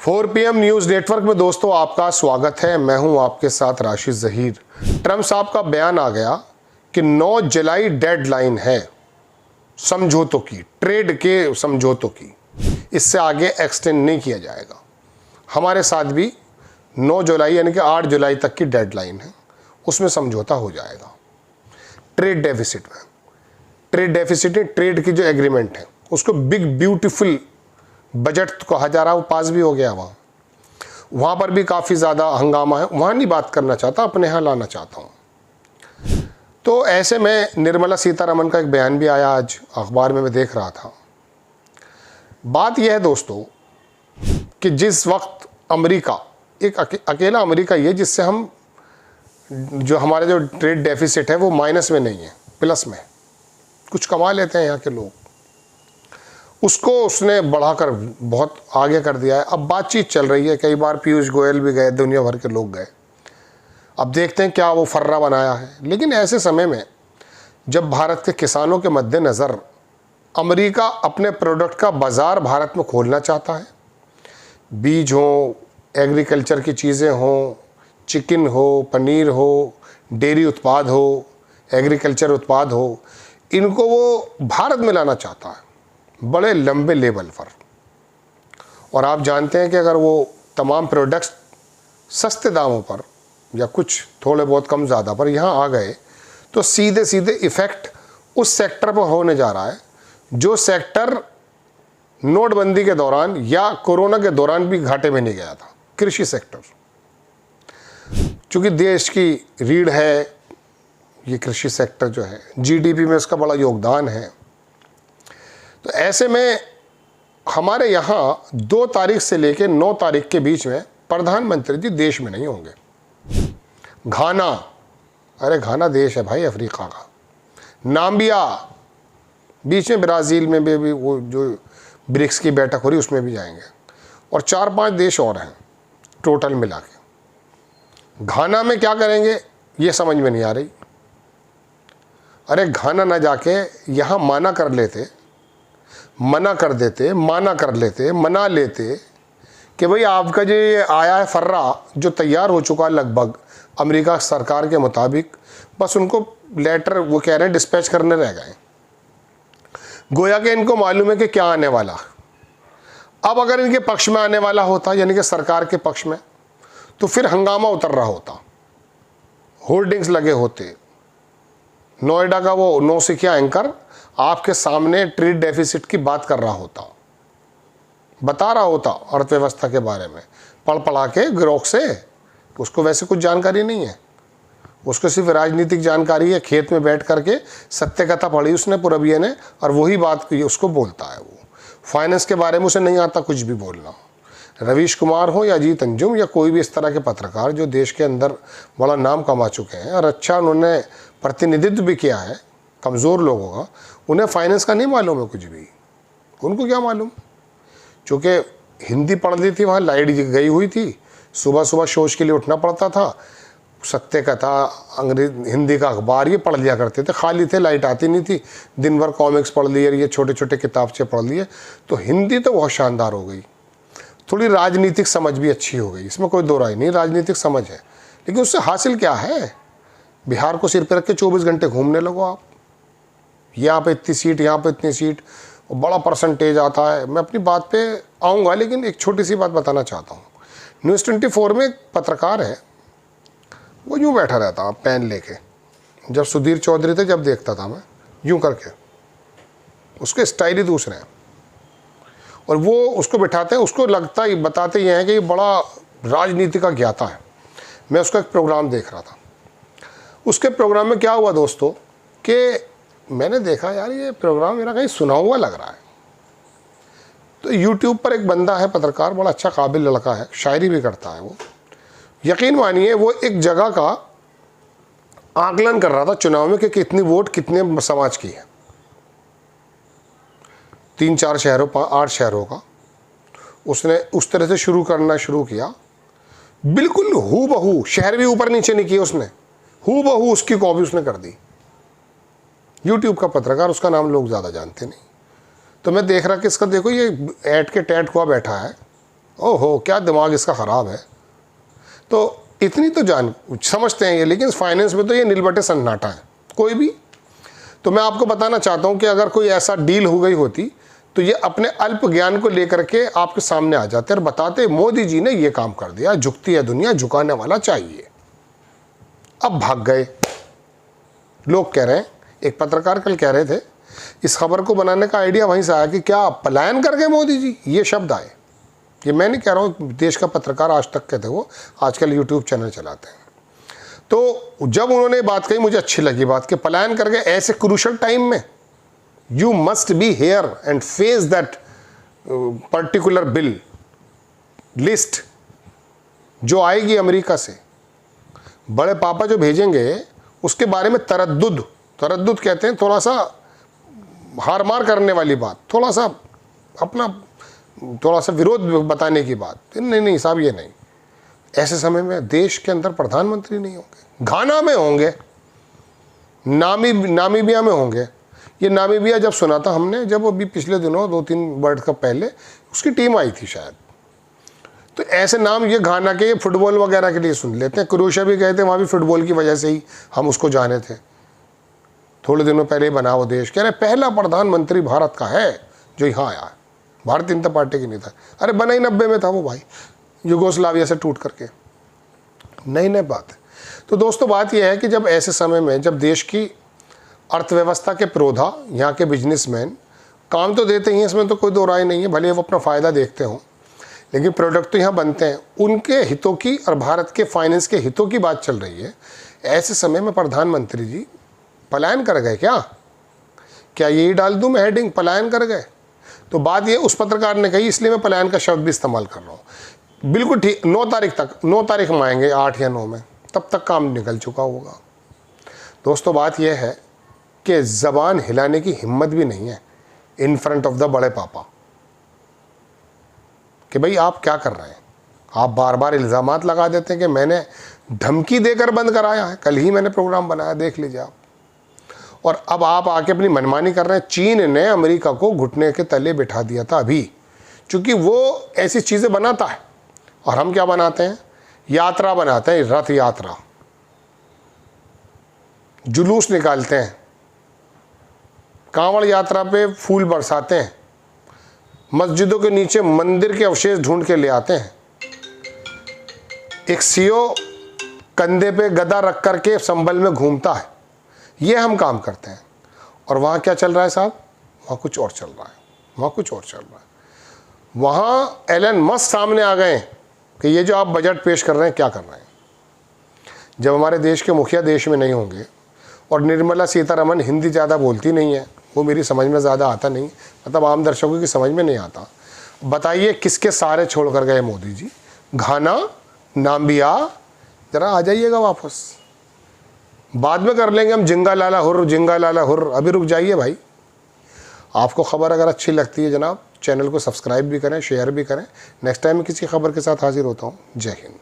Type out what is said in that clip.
4 PM news network में दोस्तों आपका स्वागत है। मैं हूं आपके साथ राशिद ज़हीर। ट्रंप साहब का बयान आ गया कि 9 जुलाई डेडलाइन है समझौतों की, ट्रेड के समझौतों की। इससे आगे एक्सटेंड नहीं किया जाएगा। हमारे साथ भी 9 जुलाई यानी कि 8 जुलाई तक की डेडलाइन है, उसमें समझौता हो जाएगा। ट्रेड डेफिसिट में, ट्रेड की जो एग्रीमेंट है उसको बिग ब्यूटीफुल बजट कहा जा रहा है, वो पास भी हो गया। वहाँ पर भी काफ़ी ज़्यादा हंगामा है। वहाँ नहीं बात करना चाहता, अपने यहाँ लाना चाहता हूँ। तो ऐसे में निर्मला सीतारमण का एक बयान भी आया, आज अखबार में मैं देख रहा था। बात यह है दोस्तों कि जिस वक्त अमेरिका, एक अकेला अमेरिका ये जिससे हम जो हमारे जो ट्रेड डेफिसिट है वो माइनस में नहीं है, प्लस में कुछ कमा लेते हैं यहाँ के लोग, उसको उसने बढ़ाकर बहुत आगे कर दिया है। अब बातचीत चल रही है, कई बार पीयूष गोयल भी गए, दुनिया भर के लोग गए। अब देखते हैं क्या वो फर्रा बनाया है। लेकिन ऐसे समय में जब भारत के किसानों के मद्देनज़र अमेरिका अपने प्रोडक्ट का बाज़ार भारत में खोलना चाहता है, बीज हो, एग्रीकल्चर की चीज़ें हों, चिकन हो, पनीर हो, डेयरी उत्पाद हो, एग्रीकल्चर उत्पाद हो, इनको वो भारत में लाना चाहता है बड़े लंबे लेवल पर। और आप जानते हैं कि अगर वो तमाम प्रोडक्ट्स सस्ते दामों पर या कुछ थोड़े बहुत कम ज़्यादा पर यहाँ आ गए तो सीधे सीधे इफ़ेक्ट उस सेक्टर पर होने जा रहा है जो सेक्टर नोटबंदी के दौरान या कोरोना के दौरान भी घाटे में नहीं गया था, कृषि सेक्टर। चूँकि देश की रीढ़ है ये कृषि सेक्टर, जो है जीडीपी में इसका बड़ा योगदान है। तो ऐसे में हमारे यहाँ 2 तारीख से लेकर 9 तारीख के बीच में प्रधानमंत्री जी देश में नहीं होंगे। घाना, अरे घाना देश है भाई अफ्रीका का। नाम्बिया, बीच में ब्राज़ील में भी वो जो ब्रिक्स की बैठक हो रही उसमें भी जाएंगे। और 4-5 देश और हैं टोटल मिला के। घाना में क्या करेंगे ये समझ में नहीं आ रही। अरे घाना ना जाके यहाँ मना कर लेते, मना लेते कि भाई आपका जो ये आया है फर्रा जो तैयार हो चुका है लगभग अमेरिका सरकार के मुताबिक, बस उनको लेटर वो कह रहे हैं डिस्पैच करने रह गए। गोया कि इनको मालूम है कि क्या आने वाला। अब अगर इनके पक्ष में आने वाला होता यानी कि सरकार के पक्ष में, तो फिर हंगामा उतर रहा होता, होर्डिंग्स लगे होते। नोएडा का वो नौसिखिया एंकर आपके सामने ट्रेड डेफिसिट की बात कर रहा होता, बता रहा होता अर्थव्यवस्था के बारे में, पढ़ा के ग्रोक से। उसको वैसे कुछ जानकारी नहीं है, उसको सिर्फ राजनीतिक जानकारी है। खेत में बैठ करके सत्य कथा पढ़ी उसने पूरबिये ने और वही बात उसको बोलता है। वो फाइनेंस के बारे में उसे नहीं आता कुछ भी बोलना। रवीश कुमार हो या अजीत अंजुम या कोई भी इस तरह के पत्रकार जो देश के अंदर बड़ा नाम कमा चुके हैं और अच्छा उन्होंने प्रतिनिधित्व भी किया है कमज़ोर लोगों का, उन्हें फाइनेंस का नहीं मालूम है कुछ भी। उनको क्या मालूम? चूँकि हिंदी पढ़ ली थी, वहाँ लाइट गई हुई थी, सुबह सुबह शोज के लिए उठना पड़ता था, सत्य कथा अंग्रेजी हिंदी का अखबार ये पढ़ लिया करते थे, खाली थे, लाइट आती नहीं थी, दिन भर कॉमिक्स पढ़ लिए, ये छोटे छोटे किताबचे पढ़ लिए, तो हिंदी तो बहुत शानदार हो गई। थोड़ी राजनीतिक समझ भी अच्छी हो गई, इसमें कोई दो राय नहीं, राजनीतिक समझ है। लेकिन उससे हासिल क्या है? बिहार को सिर पर रख के 24 घंटे घूमने लगो आप, यहाँ पे इतनी सीट, यहाँ पे इतनी सीट, बड़ा परसेंटेज आता है। मैं अपनी बात पे आऊँगा, लेकिन एक छोटी सी बात बताना चाहता हूँ। न्यूज़ 24 में एक पत्रकार है, वो यूँ बैठा रहता पेन लेके। जब सुधीर चौधरी थे जब देखता था मैं यूँ करके, उसके स्टाइल ही दूसरे हैं। और वो उसको बिठाते हैं, उसको लगता ही बताते ये हैं कि ये बड़ा राजनीति का ज्ञाता है। मैं उसका एक प्रोग्राम देख रहा था। उसके प्रोग्राम में क्या हुआ दोस्तों कि मैंने देखा यार ये प्रोग्राम मेरा कहीं सुना हुआ लग रहा है। तो यूट्यूब पर एक बंदा है पत्रकार, बड़ा अच्छा काबिल लड़का है, शायरी भी करता है वो। यकीन मानिए वो एक जगह का आकलन कर रहा था चुनाव में कि कितनी वोट कितने समाज की है। 3-4 शहरों 8 शहरों का उसने उस तरह से शुरू किया। बिल्कुल हूबहू, शहर भी ऊपर नीचे नहीं किया उसने, हूबहू उसकी कॉपी उसने कर दी। यूट्यूब का पत्रकार, उसका नाम लोग ज़्यादा जानते नहीं। तो मैं देख रहा कि इसका देखो ये ऐड के टैट हुआ बैठा है ओहो क्या दिमाग इसका ख़राब है। तो इतनी तो जान समझते हैं ये, लेकिन फाइनेंस में तो ये नीलबटे सन्नाटा है कोई भी। तो मैं आपको बताना चाहता हूँ कि अगर कोई ऐसा डील हो गई होती तो ये अपने अल्प ज्ञान को लेकर के आपके सामने आ जाते और बताते मोदी जी ने ये काम कर दिया, झुकती है दुनिया, झुकाने वाला चाहिए। अब भाग गए। लोग कह रहे हैं, एक पत्रकार कल कह रहे थे, इस खबर को बनाने का आइडिया वहीं से आया कि क्या पलायन कर गए मोदी जी, ये शब्द आए। ये मैं नहीं कह रहा हूँ, देश का पत्रकार आज तक के थे, वो आजकल यूट्यूब चैनल चलाते हैं। तो जब उन्होंने बात कही मुझे अच्छी लगी बात कि पलायन कर गए ऐसे क्रूशल टाइम में, you must be here and face that particular bill list जो आएगी अमेरिका से। बड़े पापा जो भेजेंगे उसके बारे में तरद्दुद कहते हैं, थोड़ा सा हार मार करने वाली बात, थोड़ा सा विरोध बताने की बात। नहीं साहब ये नहीं, ऐसे समय में देश के अंदर प्रधानमंत्री नहीं होंगे, घाना में होंगे, नामीबिया में होंगे। ये नामीबिया जब सुना था हमने, जब अभी पिछले दिनों 2-3 वर्ल्ड कप पहले उसकी टीम आई थी शायद, तो ऐसे नाम ये घाना के, ये फुटबॉल वगैरह के लिए सुन लेते हैं। क्रोएशिया भी गए थे, वहाँ भी फुटबॉल की वजह से ही हम उसको जाने थे, थोड़े दिनों पहले ही बना वो देश। कह रहे पहला प्रधानमंत्री भारत का है जो यहाँ आया, भारतीय जनता पार्टी की नहीं था। अरे बना ही 90 में था वो भाई, युगोस्लाविया से टूट करके। नई बात है। तो दोस्तों बात यह है कि जब ऐसे समय में जब देश की अर्थव्यवस्था के प्रोधा, यहाँ के बिजनेसमैन काम तो देते ही हैं, इसमें तो कोई दो राय नहीं है, भले वो अपना फ़ायदा देखते हों, लेकिन प्रोडक्ट तो यहाँ बनते हैं। उनके हितों की और भारत के फाइनेंस के हितों की बात चल रही है। ऐसे समय में प्रधानमंत्री जी पलायन कर गए क्या यही डाल दूँ मैं हेडिंग, पलायन कर गए? तो बात ये उस पत्रकार ने कही, इसलिए मैं पलायन का शब्द भी इस्तेमाल कर रहा हूँ। बिल्कुल ठीक, 9 तारीख में आएंगे, 8 या 9 में, तब तक काम निकल चुका होगा। दोस्तों बात यह है कि ज़बान हिलाने की हिम्मत भी नहीं है इन फ्रंट ऑफ द बड़े पापा कि भाई आप क्या कर रहे हैं। आप बार बार इल्ज़ामात लगा देते हैं कि मैंने धमकी देकर बंद कराया है। कल ही मैंने प्रोग्राम बनाया, देख लीजिए आप। और अब आप आके अपनी मनमानी कर रहे हैं। चीन ने अमेरिका को घुटने के तले बिठा दिया था अभी, क्योंकि वो ऐसी चीज़ें बनाता है। और हम क्या बनाते हैं? यात्रा बनाते हैं, रथ यात्रा, जुलूस निकालते हैं, कांवड़ यात्रा पे फूल बरसाते हैं, मस्जिदों के नीचे मंदिर के अवशेष ढूंढ के ले आते हैं, एक सीओ कंधे पे गदा रख करके संभल में घूमता है। ये हम काम करते हैं। और वहाँ क्या चल रहा है साहब? वहाँ कुछ और चल रहा है। वहाँ एलन मस्क सामने आ गए कि ये जो आप बजट पेश कर रहे हैं क्या कर रहे हैं। जब हमारे देश के मुखिया देश में नहीं होंगे और निर्मला सीतारमण हिंदी ज़्यादा बोलती नहीं है, वो मेरी समझ में ज़्यादा आता नहीं, मतलब आम दर्शकों की समझ में नहीं आता। बताइए किसके सहारे छोड़ कर गए मोदी जी? घाना, नाम्बिया, ज़रा आ जाइएगा वापस, बाद में कर लेंगे हम जिंगा लाला हुर्र, अभी रुक जाइए भाई। आपको खबर अगर अच्छी लगती है जनाब, चैनल को सब्सक्राइब भी करें, शेयर भी करें। नेक्स्ट टाइम किसी खबर के साथ हाजिर होता हूँ। जय हिंद।